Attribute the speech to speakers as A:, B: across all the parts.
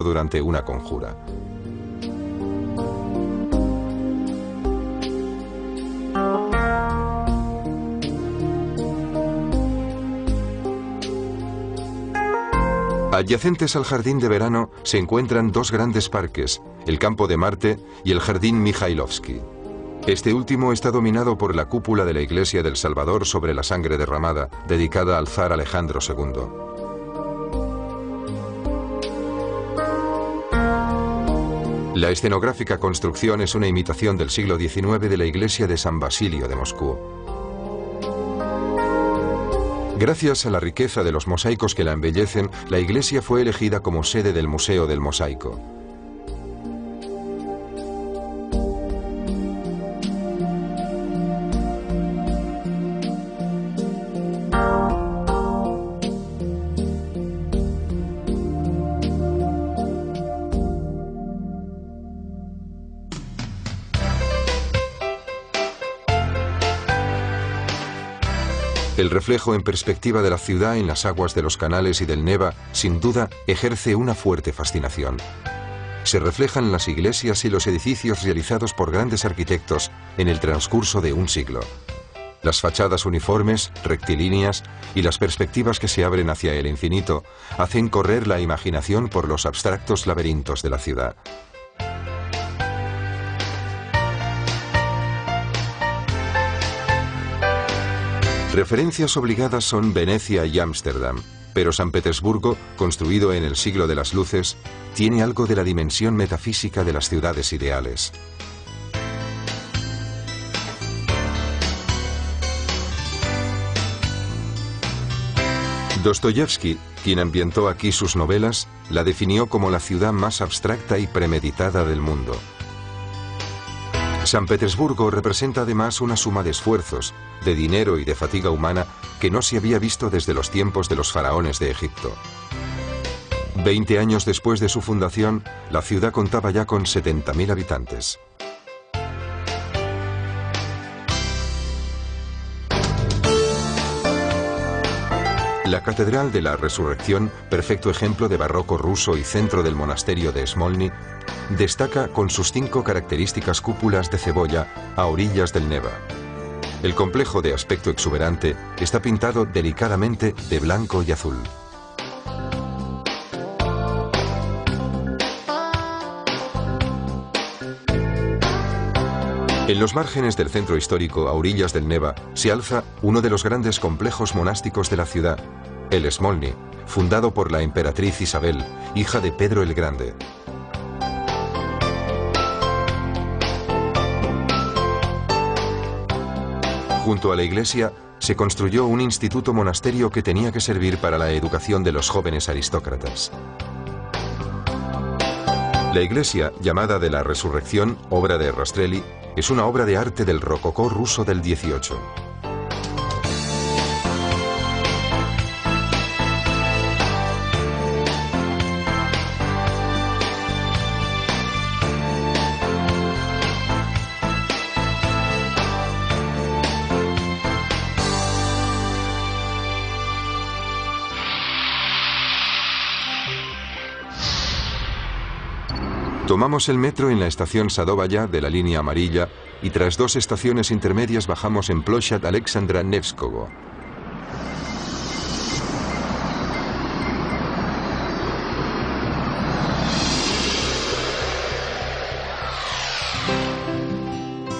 A: durante una conjura. Adyacentes al jardín de verano se encuentran dos grandes parques, el Campo de Marte y el Jardín Mikhailovsky. Este último está dominado por la cúpula de la Iglesia del Salvador sobre la sangre derramada, dedicada al zar Alejandro II. La escenográfica construcción es una imitación del siglo XIX de la iglesia de San Basilio de Moscú. Gracias a la riqueza de los mosaicos que la embellecen, la iglesia fue elegida como sede del Museo del Mosaico. El reflejo en perspectiva de la ciudad en las aguas de los canales y del Neva, sin duda, ejerce una fuerte fascinación. Se reflejan las iglesias y los edificios realizados por grandes arquitectos en el transcurso de un siglo. Las fachadas uniformes, rectilíneas y las perspectivas que se abren hacia el infinito hacen correr la imaginación por los abstractos laberintos de la ciudad. Referencias obligadas son Venecia y Ámsterdam, pero San Petersburgo, construido en el siglo de las luces, tiene algo de la dimensión metafísica de las ciudades ideales. Dostoyevsky, quien ambientó aquí sus novelas, la definió como la ciudad más abstracta y premeditada del mundo. San Petersburgo representa además una suma de esfuerzos, de dinero y de fatiga humana que no se había visto desde los tiempos de los faraones de Egipto. 20 años después de su fundación, la ciudad contaba ya con 70.000 habitantes. La Catedral de la Resurrección, perfecto ejemplo de barroco ruso y centro del monasterio de Smolny, destaca con sus 5 características cúpulas de cebolla a orillas del Neva. El complejo, de aspecto exuberante, está pintado delicadamente de blanco y azul. En los márgenes del centro histórico, a orillas del Neva, se alza uno de los grandes complejos monásticos de la ciudad, el Smolny, fundado por la emperatriz Isabel, hija de Pedro el Grande. Junto a la iglesia se construyó un instituto monasterio que tenía que servir para la educación de los jóvenes aristócratas. La iglesia, llamada de la Resurrección, obra de Rastrelli, es una obra de arte del rococó ruso del XVIII. Tomamos el metro en la estación Sadovaya de la línea amarilla y tras 2 estaciones intermedias bajamos en Ploshad Alexandra Nevskogo.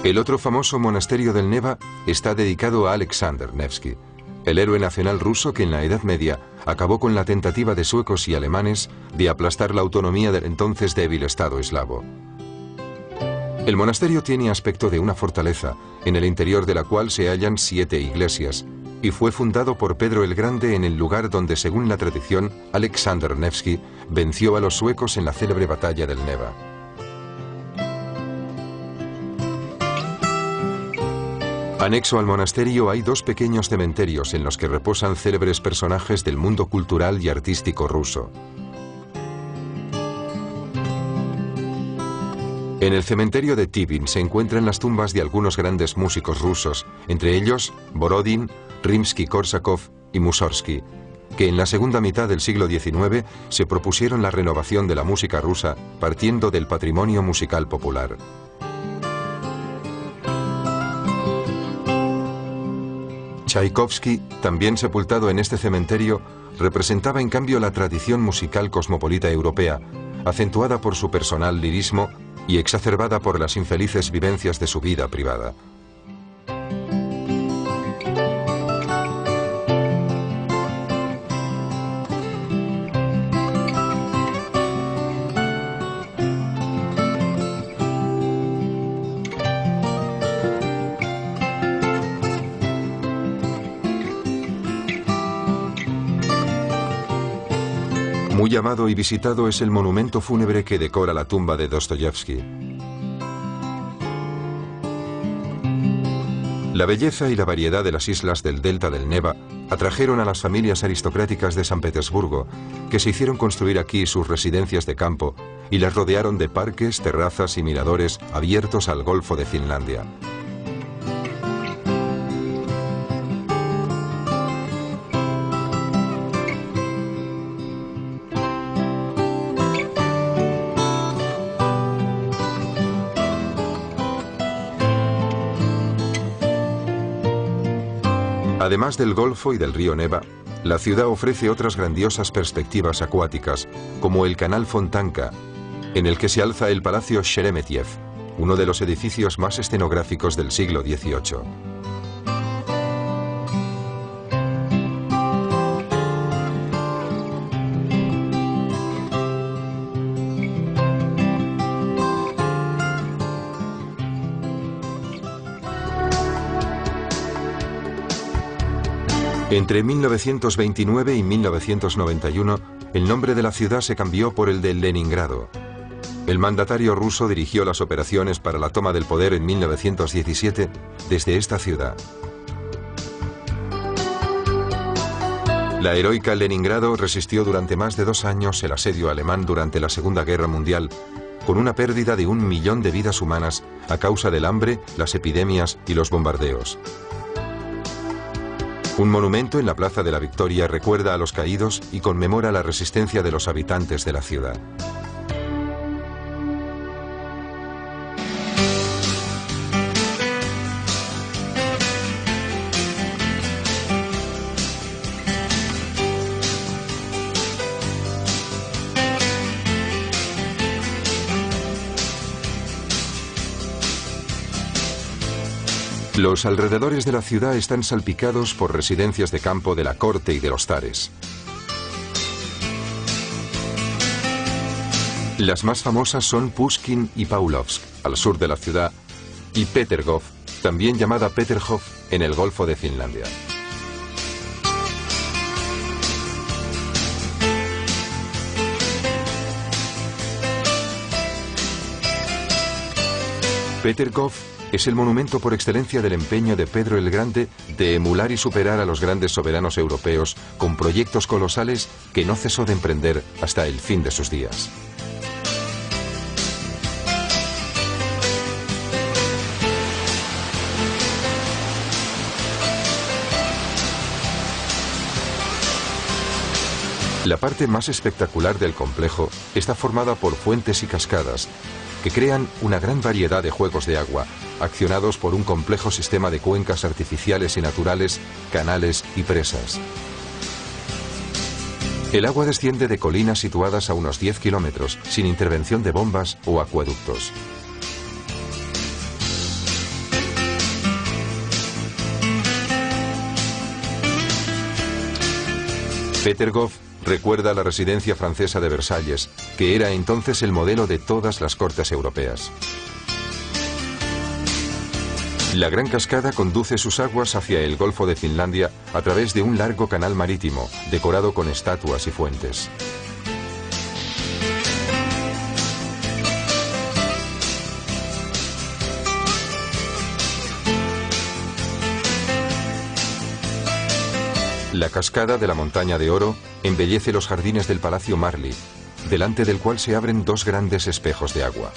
A: El otro famoso monasterio del Neva está dedicado a Alexander Nevsky, el héroe nacional ruso que en la Edad Media acabó con la tentativa de suecos y alemanes de aplastar la autonomía del entonces débil Estado eslavo. El monasterio tiene aspecto de una fortaleza, en el interior de la cual se hallan 7 iglesias, y fue fundado por Pedro el Grande en el lugar donde, según la tradición, Alexander Nevsky venció a los suecos en la célebre batalla del Neva. Anexo al monasterio hay 2 pequeños cementerios en los que reposan célebres personajes del mundo cultural y artístico ruso. En el cementerio de Tibin se encuentran las tumbas de algunos grandes músicos rusos, entre ellos Borodin, Rimsky-Korsakov y Mussorgsky. que en la segunda mitad del siglo XIX se propusieron la renovación de la música rusa partiendo del patrimonio musical popular. Tchaikovsky, también sepultado en este cementerio, representaba en cambio la tradición musical cosmopolita europea, acentuada por su personal lirismo y exacerbada por las infelices vivencias de su vida privada. Muy amado y visitado es el monumento fúnebre que decora la tumba de Dostoyevsky. La belleza y la variedad de las islas del delta del Neva atrajeron a las familias aristocráticas de San Petersburgo, que se hicieron construir aquí sus residencias de campo y las rodearon de parques, terrazas y miradores abiertos al Golfo de Finlandia. Además del Golfo y del río Neva, la ciudad ofrece otras grandiosas perspectivas acuáticas, como el Canal Fontanka, en el que se alza el Palacio Sheremetyev, uno de los edificios más escenográficos del siglo XVIII. Entre 1929 y 1991, el nombre de la ciudad se cambió por el de Leningrado. El mandatario ruso dirigió las operaciones para la toma del poder en 1917 desde esta ciudad. La heroica Leningrado resistió durante más de 2 años el asedio alemán durante la Segunda Guerra Mundial, con una pérdida de 1 millón de vidas humanas a causa del hambre, las epidemias y los bombardeos. Un monumento en la Plaza de la Victoria recuerda a los caídos y conmemora la resistencia de los habitantes de la ciudad. Los alrededores de la ciudad están salpicados por residencias de campo de la corte y de los zares. Las más famosas son Pushkin y Pavlovsk, al sur de la ciudad, y Petergov, también llamada Peterhof, en el Golfo de Finlandia. Petergov es el monumento por excelencia del empeño de Pedro el Grande de emular y superar a los grandes soberanos europeos con proyectos colosales que no cesó de emprender hasta el fin de sus días. La parte más espectacular del complejo está formada por fuentes y cascadas que crean una gran variedad de juegos de agua, accionados por un complejo sistema de cuencas artificiales y naturales, canales y presas. El agua desciende de colinas situadas a unos 10 kilómetros, sin intervención de bombas o acueductos. Petergov recuerda la residencia francesa de Versalles, que era entonces el modelo de todas las cortes europeas. La gran cascada conduce sus aguas hacia el Golfo de Finlandia a través de un largo canal marítimo, decorado con estatuas y fuentes. La cascada de la Montaña de Oro embellece los jardines del Palacio Marly, delante del cual se abren 2 grandes espejos de agua.